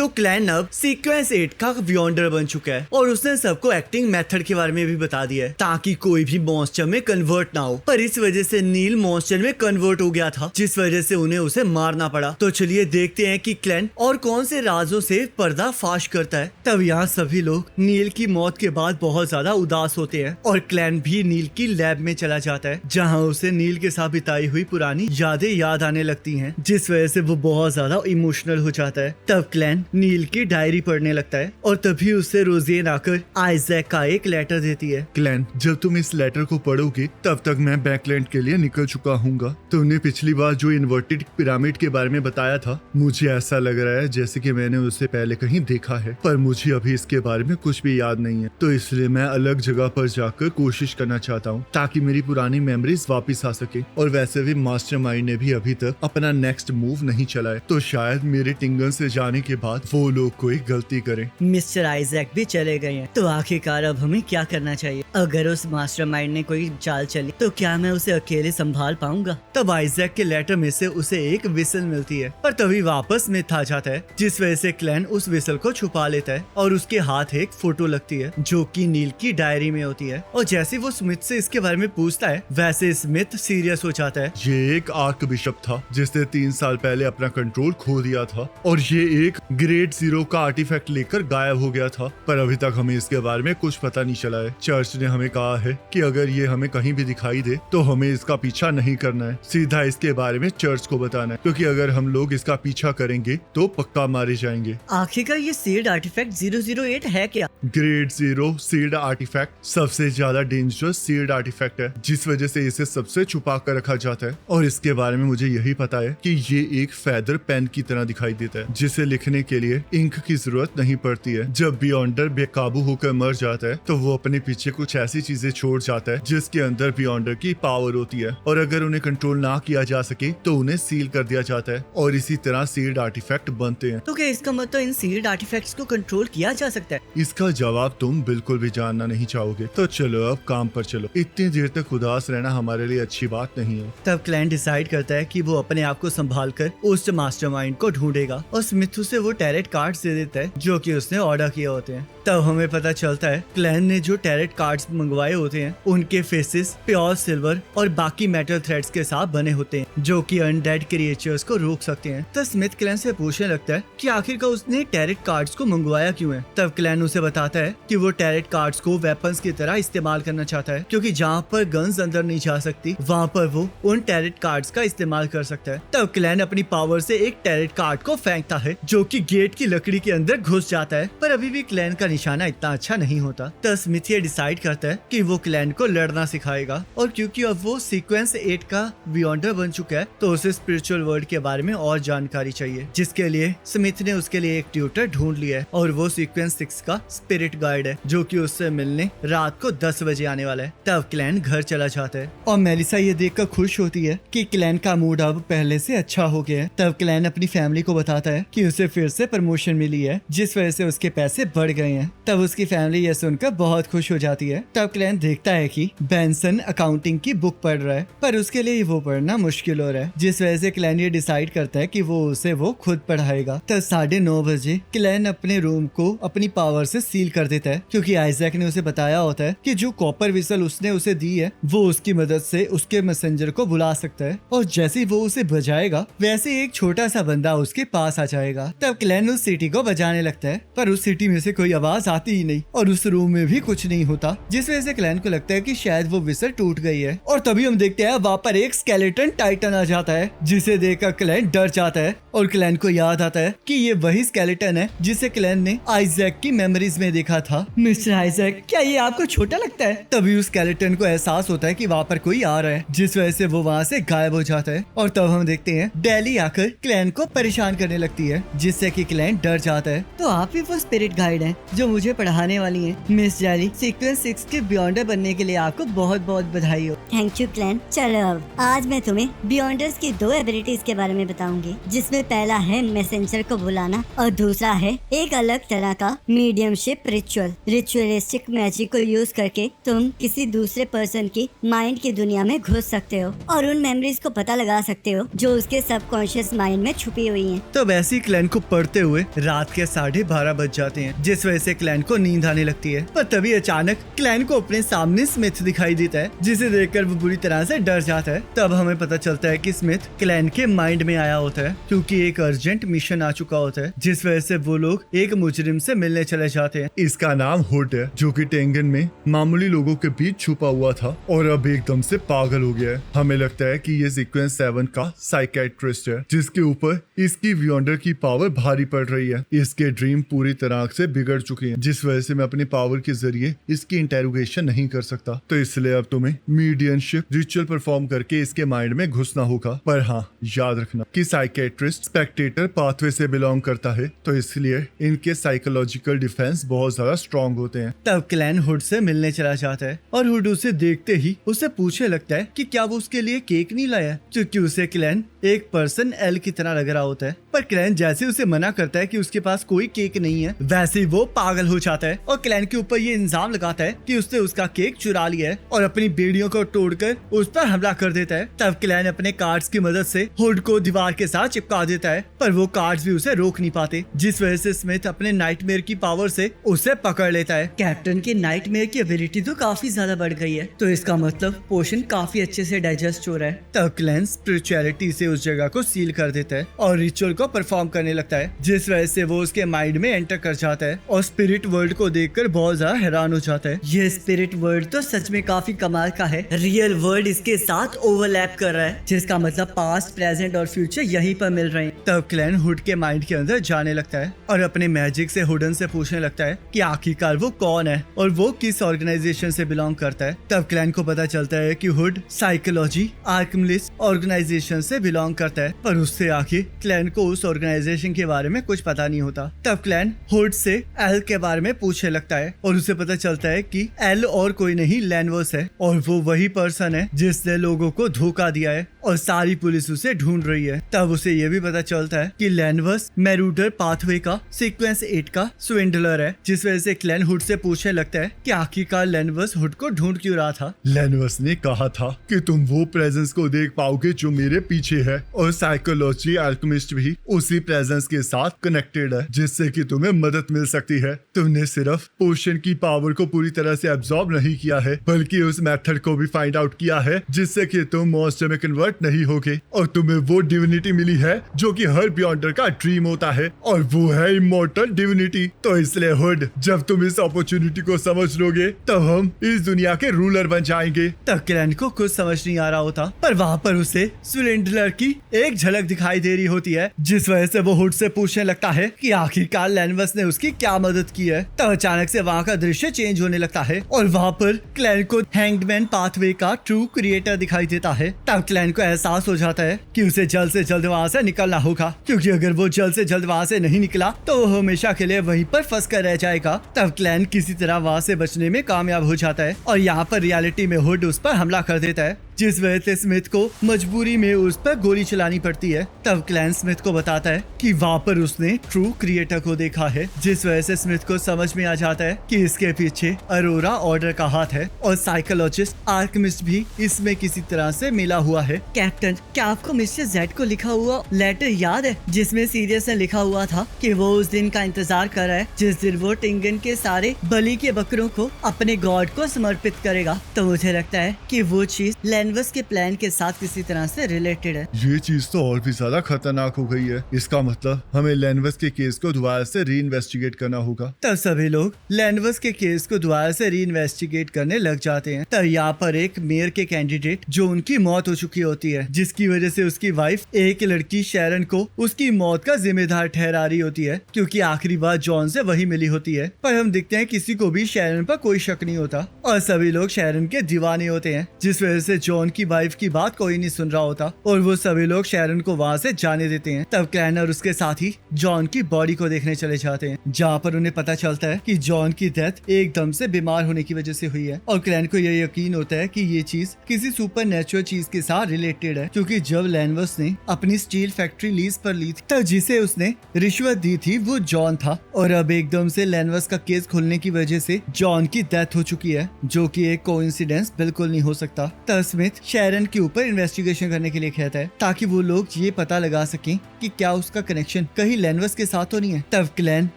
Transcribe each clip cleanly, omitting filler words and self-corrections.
तो क्लैन अब सीक्वेंस 8 का वियॉन्डर बन चुका है और उसने सबको एक्टिंग मेथड के बारे में भी बता दिया है ताकि कोई भी मॉन्स्टर में कन्वर्ट ना हो। पर इस वजह से नील मॉन्स्टर में कन्वर्ट हो गया था, जिस वजह से उन्हें उसे मारना पड़ा। तो चलिए देखते हैं कि क्लैन और कौन से राजों से पर्दा फाश करता है। तब यहाँ सभी लोग नील की मौत के बाद बहुत ज्यादा उदास होते हैं और क्लैन भी नील की लैब में चला जाता है, जहाँ उसे नील के साथ बिताई हुई पुरानी यादें याद आने लगती हैं, जिस वजह से वो बहुत ज्यादा इमोशनल हो जाता है। तब क्लैन नील की डायरी पढ़ने लगता है और तभी उससे रोजेन आकर आइजैक का एक लेटर देती है। क्लैन, जब तुम इस लेटर को पढ़ोगे तब तक मैं बैकलैंड के लिए निकल चुका हूँगा। तुमने पिछली बार जो इन्वर्टेड पिरामिड के बारे में बताया था, मुझे ऐसा लग रहा है जैसे कि मैंने उसे पहले कहीं देखा है, पर मुझे अभी इसके बारे में कुछ भी याद नहीं है। तो इसलिए मैं अलग जगह पर जाकर कोशिश करना चाहता हूँ ताकि मेरी पुरानी मेमोरीज वापस आ सके। और वैसे भी मास्टरमाइंड ने भी अभी तक अपना नेक्स्ट मूव नहीं चलाया, तो शायद मेरे टिंगन से जाने के बाद वो लोग कोई गलती करें। मिस्टर आइजैक भी चले गए हैं, तो आखिरकार अब हमें क्या करना चाहिए? अगर उस मास्टरमाइंड ने कोई चाल चली तो क्या मैं उसे अकेले संभाल पाऊंगा? तब आइजैक के लेटर में से उसे एक विसल मिलती है, पर तभी वापस स्मिथ आ जाता है, जिस वजह से क्लैन उस विसल को छुपा लेता है और उसके हाथ एक फोटो लगती है जो कि नील की डायरी में होती है। और जैसे वो स्मिथ से इसके बारे में पूछता है, वैसे स्मिथ सीरियस हो जाता है। ये एक आर्क बिशप था जिसने 3 साल पहले अपना कंट्रोल खो दिया था और ये एक ग्रेड 0 का आर्टिफैक्ट लेकर गायब हो गया था, पर अभी तक हमें इसके बारे में कुछ पता नहीं चला है। चर्च ने हमें कहा है कि अगर ये हमें कहीं भी दिखाई दे तो हमें इसका पीछा नहीं करना है, सीधा इसके बारे में चर्च को बताना है, क्योंकि अगर हम लोग इसका पीछा करेंगे तो पक्का मारे जाएंगे। आखिरकार ये सील्ड आर्टिफैक्ट 008 है क्या? ग्रेड 0 सील्ड आर्टिफैक्ट सबसे ज्यादा डेंजरस सील्ड आर्टिफैक्ट है, जिस वजह से इसे सबसे छुपा कर रखा जाता है। और इसके बारे में मुझे यही पता है कि ये एक फेदर पेन की तरह दिखाई देता है, जिसे लिखने के लिए इंक की जरूरत नहीं पड़ती है। जब बियॉन्डर बेकाबू होकर मर जाता है तो वो अपने पीछे कुछ ऐसी चीजें छोड़ जाता है जिसके अंदर बियॉन्डर की पावर होती है, और अगर उन्हें कंट्रोल ना किया जा सके तो उन्हें सील कर दिया जाता है और इसी तरह सील्ड आर्टिफैक्ट बनते हैं। तो क्या इसका मतलब इन सील्ड आर्टिफैक्ट्स को कंट्रोल किया जा सकता है? इसका जवाब तुम बिल्कुल भी जानना नहीं चाहोगे। तो चलो अब काम पर चलो, इतनी देर तक उदास रहना हमारे लिए अच्छी बात नहीं है। तब क्लैन डिसाइड करता है कि वो अपने आप को संभाल कर उस मास्टरमाइंड को ढूंढेगा और स्मिथ से वो टैरेट कार्ड्स दे देता है जो कि उसने ऑर्डर किए होते हैं। तब हमें पता चलता है क्लैन ने जो टैरेट कार्ड्स मंगवाए होते हैं उनके फेसेस प्योर सिल्वर और बाकी मेटल थ्रेड्स के साथ बने होते हैं जो कि अनडेड क्रिएचर्स को रोक सकते हैं। तब स्मिथ क्लैन से पूछने लगता है कि आखिरकार उसने टैरेट कार्ड्स को मंगवाया क्यों है। तब क्लैन उसे बताता है कि वो टैरेट कार्ड्स को वेपन्स की तरह इस्तेमाल करना चाहता है, क्योंकि जहाँ पर गन्स अंदर नहीं जा सकती वहाँ पर वो उन टैरेट कार्ड्स का इस्तेमाल कर सकता है। तब क्लैन अपनी पावर से एक टैरेट कार्ड को फेंकता है जो कि गेट की लकड़ी के अंदर घुस जाता है, पर अभी भी क्लैन का निशाना इतना अच्छा नहीं होता। तब स्मिथ ये डिसाइड करता है कि वो क्लैन को लड़ना सिखाएगा, और क्योंकि अब वो सीक्वेंस 8 का बियॉन्डर बन चुका है तो उसे स्पिरिचुअल वर्ल्ड के बारे में और जानकारी चाहिए, जिसके लिए स्मिथ ने उसके लिए एक ट्यूटर ढूंढ लिया है और वो सीक्वेंस 6 का स्पिरिट गाइड है जो कि उससे मिलने रात को 10 बजे आने वाला है। तब क्लैन घर चला जाता है और मेलिसा ये देखकर खुश होती है कि क्लैन का मूड अब पहले से अच्छा हो गया है। तब क्लैन अपनी फैमिली को बताता है कि उसे फिर से प्रमोशन मिली है, जिस वजह से उसके पैसे बढ़ गए हैं। तब उसकी फैमिली यह सुनकर बहुत खुश हो जाती है। तब क्लैन देखता है कि बेंसन अकाउंटिंग की बुक पढ़ रहा है, पर उसके लिए वो पढ़ना मुश्किल हो रहा है, जिस वजह से क्लैन ये डिसाइड करता है कि वो खुद पढ़ाएगा। तब 9:30 बजे क्लैन अपने रूम को अपनी पावर से सील कर देता है, क्योंकि आइजैक ने उसे बताया होता है कि जो कॉपर विसल उसने उसे दी है वो उसकी मदद से उसके मैसेंजर को बुला सकता है, और जैसे ही वो उसे बजाएगा वैसे एक छोटा सा बंदा उसके पास आ जाएगा। तब क्लैन उस सिटी को बजाने लगता है, पर उस सिटी में से कोई आवाज आती ही नहीं और उस रूम में भी कुछ नहीं होता, जिस वजह से क्लैन को लगता है कि शायद वो विसल टूट गई है। और तभी हम देखते हैं वहाँ पर एक स्केलेटन टाइटन आ जाता है, जिसे देखकर क्लैन डर जाता है और क्लैन को याद आता है कि ये वही स्केलेटन है जिसे क्लैन ने आइजैक की मेमोरीज में देखा था। मिस्टर आइजैक, क्या ये आपको छोटा लगता है? तभी उस स्केलेटन को एहसास होता है कि वहाँ पर कोई आ रहा है, जिस वजह से वो वहाँ से गायब हो जाता है। और तब हम देखते हैं डेली आकर क्लैन को परेशान करने लगती है, जिससे कि क्लैन डर जाता है। तो आप ही वो स्पिरिट गाइड हैं जो जो मुझे पढ़ाने वाली हैं। मिस जैली, सीक्वेंस 6 के बियॉन्डर बनने के लिए आपको बहुत बहुत बधाई हो। Thank you clan. चलो अब आज मैं तुम्हें बियॉन्डर्स की 2 एबिलिटीज के बारे में बताऊंगी, जिसमें पहला है मैसेंजर को बुलाना और दूसरा है एक अलग तरह का मीडियमशिप रिचुअल। रिचुअलिस्टिक मैजिक को यूज करके तुम किसी दूसरे पर्सन की माइंड की दुनिया में घुस सकते हो और उन मेमोरीज को पता लगा सकते हो जो उसके सबकॉन्शियस माइंड में छुपी हुई हैं। तो वैसे ही क्लैन को पढ़ते हुए रात के 12:30 बज जाते हैं, जिस वजह से क्लैन को नींद आने लगती है। पर तभी अचानक क्लैन को अपने सामने स्मिथ दिखाई देता है, जिसे देखकर वो बुरी तरह से डर जाता है। तब हमें पता चलता है कि स्मिथ क्लैन के माइंड में आया होता है, क्योंकि एक अर्जेंट मिशन आ चुका होता है, जिस वजह से वो लोग एक मुजरिम से मिलने चले जाते हैं। इसका नाम हुड है, जो कि टेंगन में मामूली लोगों के बीच छुपा हुआ था और अब एकदम से पागल हो गया है। हमें लगता है कि ये सीक्वेंस 7 का साइकेट्रिस्ट है, जिसके ऊपर इसकी बियॉन्डर की पावर भारी पड़ रही है। इसके ड्रीम पूरी तरह से बिगड़ चुके हैं, जिस वजह से मैं अपनी पावर के जरिए इसकी इंटेरोगेशन नहीं कर सकता। तो इसलिए अब तुम्हें मीडियमशिप रिचुअल परफॉर्म करके इसके माइंड में घुसना होगा। पर हाँ, याद रखना कि साइकेट्रिस्ट स्पेक्टेटर पाथवे से बिलोंग करता है, तो इसलिए इनके साइकोलॉजिकल डिफेंस बहुत ज्यादा स्ट्रॉन्ग होते हैं। तब क्लैन हुड से मिलने चला जाता है और हुड उसे देखते ही उसे पूछने लगता है कि क्या वो उसके लिए केक नहीं लाया, क्योंकि उसे क्लैन एक पर्सन एल की तरह लग रहा होता है। पर क्लैन जैसे उसे मना करता है कि उसके पास कोई केक नहीं है, वैसे ही वो पागल हो जाता है और क्लैन के ऊपर ये इल्जाम लगाता है कि उसने उसका केक चुरा लिया है और अपनी बेड़ियों को तोड़कर उस पर हमला कर देता है। तब क्लैन अपने कार्ड्स की मदद से हुड को दीवार के साथ चिपका देता है, पर वो कार्ड्स भी उसे रोक नहीं पाते, जिस वजह से स्मिथ अपने नाइटमेयर की पावर से उसे पकड़ लेता है। कैप्टन की नाइटमेयर की एबिलिटी तो काफी ज्यादा बढ़ गई है, तो इसका मतलब पोशन काफी अच्छे से डाइजेस्ट हो रहा है। तब क्लैन स्पिरिचुअलिटी से उस जगह को सील कर देता है और रिचुअल को परफॉर्म करने लगता है, जिस वजह से वो उसके माइंड में एंटर कर जाता है और स्पिरिट वर्ल्ड को देखकर बहुत ज्यादा हैरान हो जाता है। ये स्पिरिट वर्ल्ड तो सच में काफी कमाल का है। रियल वर्ल्ड इसके साथ ओवरलैप कर रहा है, जिसका मतलब पास्ट, प्रेजेंट और फ्यूचर यहीं पर मिल रहे हैं। तब क्लैन हुड के माइंड के अंदर जाने लगता है और अपने मैजिक से हुडन से पूछने लगता है कि आखिरकार वो कौन है और वो किस ऑर्गेनाइजेशन से बिलोंग करता है। तब क्लैन को पता चलता है कि हुड साइकोलॉजी आर्कमिस्ट ऑर्गेनाइजेशन से बिलोंग करता है, पर उससे आगे क्लैन को उस ऑर्गेनाइजेशन के बारे में कुछ पता नहीं होता। तब क्लैन हुड से एल के बारे में पूछने लगता है और उसे पता चलता है कि एल और कोई नहीं लैनवर्स है और वो वही पर्सन है जिसने लोगों को धोखा दिया है और सारी पुलिस उसे ढूंढ रही है। तब उसे ये भी पता चलता है कि लैनवर्स मैरूडर पाथवे का सीक्वेंस 8 का स्विंडलर है, जिस वजह से क्लैन हुड से पूछने लगता है कि आखिरकार लैनवर्स हुड को ढूंढ क्यों रहा था। लैनवर्स ने कहा था कि तुम वो प्रेजेंस को देख पाओगे जो मेरे पीछे है, और साइकोलॉजी अल्केमिस्ट भी उसी प्रेजेंस के साथ कनेक्टेड है, जिससे कि तुम्हें मदद मिल सकती है। तुमने सिर्फ पोशन की पावर को पूरी तरह से एब्जॉर्ब नहीं किया है, बल्कि उस मेथड को भी फाइंड आउट किया है जिससे कि तुम मॉन्स्टर में कन्वर्ट नहीं होगे, और तुम्हें वो डिविनिटी मिली है जो कि हर बियॉन्डर का ड्रीम होता है, और वो है इमॉर्टल डिविनिटी। तो इसलिए हुड, जब तुम इस अपॉर्चुनिटी को समझ लोगे तब हम इस दुनिया के रूलर बन जाएंगे। तब क्लैन को कुछ समझ नहीं आ रहा होता, पर वहाँ पर उसे स्विंडलर की एक झलक दिखाई दे रही होती है, जिस वजह से वो हुड से पूछने लगता है कि आखिरकार लैनवर्स ने उसकी क्या मदद की है। तब अचानक से वहाँ का दृश्य चेंज होने लगता है और वहाँ पर क्लैन को हैंगमैन पाथवे का ट्रू क्रिएटर दिखाई देता है। तब क्लैन को एहसास हो जाता है कि उसे जल्द से जल्द वहाँ से निकलना होगा, क्योंकि अगर वो जल्द से जल्द वहाँ से नहीं निकला तो वो हमेशा के लिए वहीं पर फंस कर रह जाएगा। तब क्लैन किसी तरह वहाँ से बचने में कामयाब हो जाता है और यहाँ पर रियलिटी में हुड उस पर हमला कर देता है, जिस वजह से स्मिथ को मजबूरी में उस पर गोली चलानी पड़ती है। तब क्लैन स्मिथ को बताता है कि वहाँ पर उसने ट्रू क्रिएटर को देखा है, जिस वजह से स्मिथ को समझ में आ जाता है कि इसके पीछे अरोरा ऑर्डर का हाथ है और साइकोलॉजिस्ट आर्कमिस्ट भी इसमें किसी तरह से मिला हुआ है। कैप्टन, क्या आपको मिस्टर जेड को लिखा हुआ लेटर याद है, जिसमें सीरियस ने लिखा हुआ था कि वो उस दिन का इंतजार कर रहा है जिस दिन वो टिंगन के सारे बलि के बकरों को अपने गॉड को समर्पित करेगा। तो मुझे लगता है कि वो चीज लैनवर्स के प्लान के साथ किसी तरह से रिलेटेड है। ये चीज तो और भी ज्यादा खतरनाक हो गई है। इसका मतलब हमें लैनवर्स के केस को दोबारा से री इन्वेस्टिगेट करना होगा। तब सभी लोग लैनवर्स के केस को दोबारा से री इन्वेस्टिगेट करने लग जाते हैं। तब यहाँ पर एक मेयर के कैंडिडेट जो उनकी मौत हो चुकी होती है, जिसकी वजह से उसकी वाइफ एक लड़की शैरन को उसकी मौत का जिम्मेदार ठहरा रही होती है, क्योंकि आखिरी बार जॉन से वही मिली होती है। पर हम देखते हैं किसी को भी शैरन पर कोई शक नहीं होता और सभी लोग शैरन के दीवाने होते हैं, जिस वजह से जॉन की वाइफ की बात कोई नहीं सुन रहा होता और वो सभी लोग शैरन को वहाँ से जाने देते हैं। तब क्लैन और उसके साथी जॉन की बॉडी को देखने चले जाते हैं, जहाँ पर उन्हें पता चलता है कि जॉन की डेथ एकदम से बीमार होने की वजह से हुई है। और क्लैन को यह यकीन होता है कि ये चीज किसी सुपर नेचुरल चीज के साथ रिलेटेड है, क्योंकि जब लैनवर्स ने अपनी स्टील फैक्ट्री लीज पर ली थी तब जिसे उसने रिश्वत दी थी वो जॉन था। और अब एकदम से लैनवर्स का केस खुलने की वजह से जॉन की डेथ हो चुकी है, जो कि एक कोइंसिडेंस बिल्कुल नहीं हो सकता। तब स्मिथ शैरन के ऊपर इन्वेस्टिगेशन करने के लिए कहता है ताकि वो लोग ये पता लगा सकें कि क्या उसका कनेक्शन कहीं लैनवर्स के साथ तो नहीं है। तब क्लैन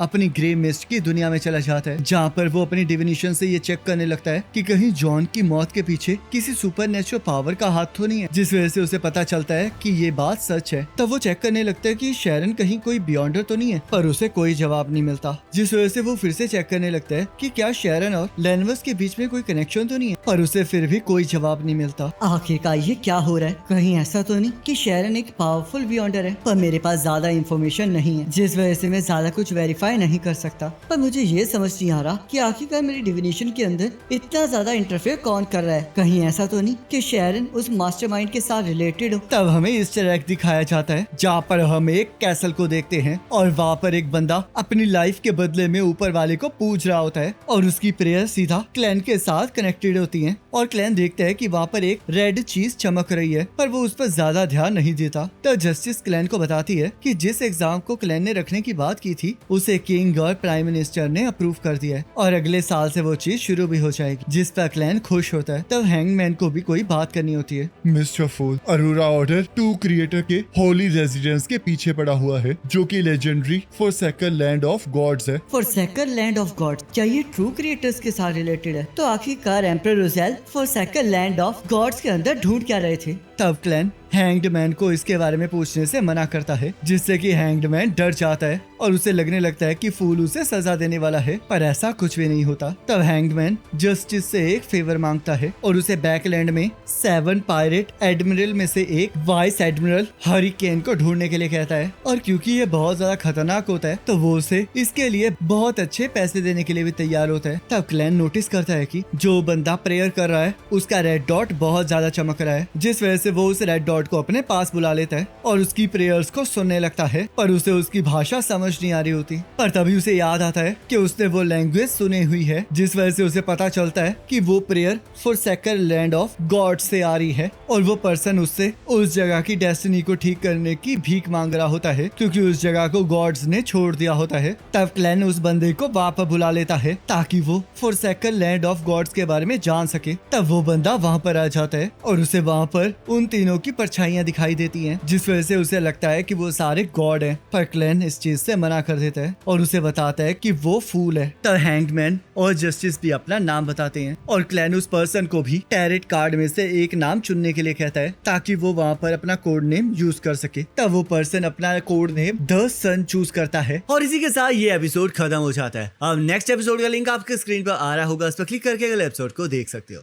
अपनी ग्रे मिस्ट की दुनिया में चला जाता है, जहाँ पर वो अपनी डिविनेशन से ये चेक करने लगता है कि कहीं जॉन की मौत के पीछे किसी सुपर नेचुरल पावर का हाथ तो नहीं है, जिस वजह से उसे पता चलता है कि ये बात सच है। तब वो चेक करने लगता है कि शैरन कहीं कोई बियॉन्डर तो नहीं है, पर उसे कोई जवाब नहीं मिलता, जिस वजह से वो फिर से चेक करने लगता है कि क्या शैरन और लैनवर्स के बीच में कोई कनेक्शन तो नहीं है, पर उसे फिर भी कोई जवाब नहीं मिलता। आखिरकार ये क्या हो रहा है? कहीं ऐसा तो नहीं कि शैरन एक पावरफुल बियॉन्डर है, पर मेरे पास ज्यादा इंफॉर्मेशन नहीं है, जिस वजह से मैं ज्यादा कुछ वेरीफाई नहीं कर सकता। पर मुझे ये समझ नहीं आ रहा कि आखिरकार मेरी डिविनेशन के अंदर इतना ज्यादा इंटरफेयर कौन कर रहा है। कहीं ऐसा तो नहीं कि शैरन उस मास्टरमाइंड के साथ रिलेटेड हो। तब हमें ईस्टर एग दिखाया जाता है, जहाँ पर हम एक कैसल को देखते हैं और वहाँ पर एक बंदा अपनी लाइफ के बदले में ऊपर वाले को पूछ रहा होता है और उसकी प्रेयर सीधा क्लैन के साथ कनेक्टेड होती है। और क्लैन देखता है कि वहाँ पर एक रेड चीज चमक रही है, पर वो उस पर ज्यादा ध्यान नहीं देता। तो जस्टिस क्लैन को बताती है कि जिस एग्जाम को क्लैन ने रखने की बात की थी उसे किंग और प्राइम मिनिस्टर ने अप्रूव कर दिया है और अगले साल से वो चीज शुरू भी हो जाएगी, जिस पर क्लैन खुश होता है। तब हैंगमैन को भी कोई बात करनी होती है। मिस्टर फूल, अरोरा ऑर्डर 2 क्रिएटर के होली रेजिडेंस के पीछे पड़ा हुआ है, जो कि लेजेंडरी फॉरसैकन लैंड ऑफ गॉड्स है। फॉरसैकन लैंड ऑफ गॉड, क्या ये ट्रू क्रिएटर्स के साथ रिलेटेड है? तो आखिरकार एम्परर रोज़ेल फॉरसैकन लैंड ऑफ गॉड्स के अंदर ढूंढ क्या रहे थे? तब क्लैन हैंग्ड मैन को इसके बारे में पूछने से मना करता है, जिससे कि हैंग्ड मैन डर जाता है और उसे लगने लगता है कि फूल उसे सजा देने वाला है, पर ऐसा कुछ भी नहीं होता। तब हैंग्ड मैन जस्टिस से एक फेवर मांगता है और उसे बैकलैंड में 7 पायरेट एडमिरल में से एक वाइस एडमिरल हरिकेन को ढूंढने के लिए कहता है। और क्योंकि ये बहुत ज्यादा खतरनाक होता है तो वो उसे इसके लिए बहुत अच्छे पैसे देने के लिए भी तैयार होता है। तब क्लैन नोटिस करता है कि जो बंदा प्रेयर कर रहा है उसका रेड डॉट बहुत ज्यादा चमक रहा है, जिस वजह से वो उस रेड डॉट को अपने पास बुला लेता है और उसकी प्रेयर्स को सुनने लगता है, पर उसे उसकी भाषा समझ नहीं आ रही होती। पर तभी उसे याद आता है कि उसने वो लैंग्वेज सुनी हुई है, जिस वजह से उसे पता चलता है कि वो प्रेयर फॉरसैकन लैंड ऑफ गॉड से आ रही है और वो पर्सन उससे उस जगह की डेस्टिनी को ठीक करने की भीख मांग रहा होता है, क्योंकि उस जगह को गॉड्स ने छोड़ दिया होता है। तब क्लैन उस बंदे को वापस बुला लेता है ताकि वो फॉरसैकन लैंड ऑफ गॉड्स के बारे में जान सके। तब वो बंदा वहाँ पर आ जाता है और उसे वहाँ पर उन तीनों की परछाइयां दिखाई देती हैं, जिस वजह से उसे लगता है कि वो सारे गॉड हैं। पर क्लैन इस चीज से मना कर देता है और उसे बताता है कि वो फूल है। तब हैंगमैन और जस्टिस भी अपना नाम बताते हैं और क्लैन उस पर्सन को भी टैरेट कार्ड में से एक नाम चुनने के लिए कहता है ताकि वो वहाँ पर अपना कोड नेम यूज कर सके। तब वो पर्सन अपना code name the sun choose करता है और इसी के साथ ये एपिसोड खत्म हो जाता है। अब नेक्स्ट एपिसोड का लिंक आपके स्क्रीन पर आ रहा होगा, उस पर क्लिक करके अगले एपिसोड को देख सकते हो।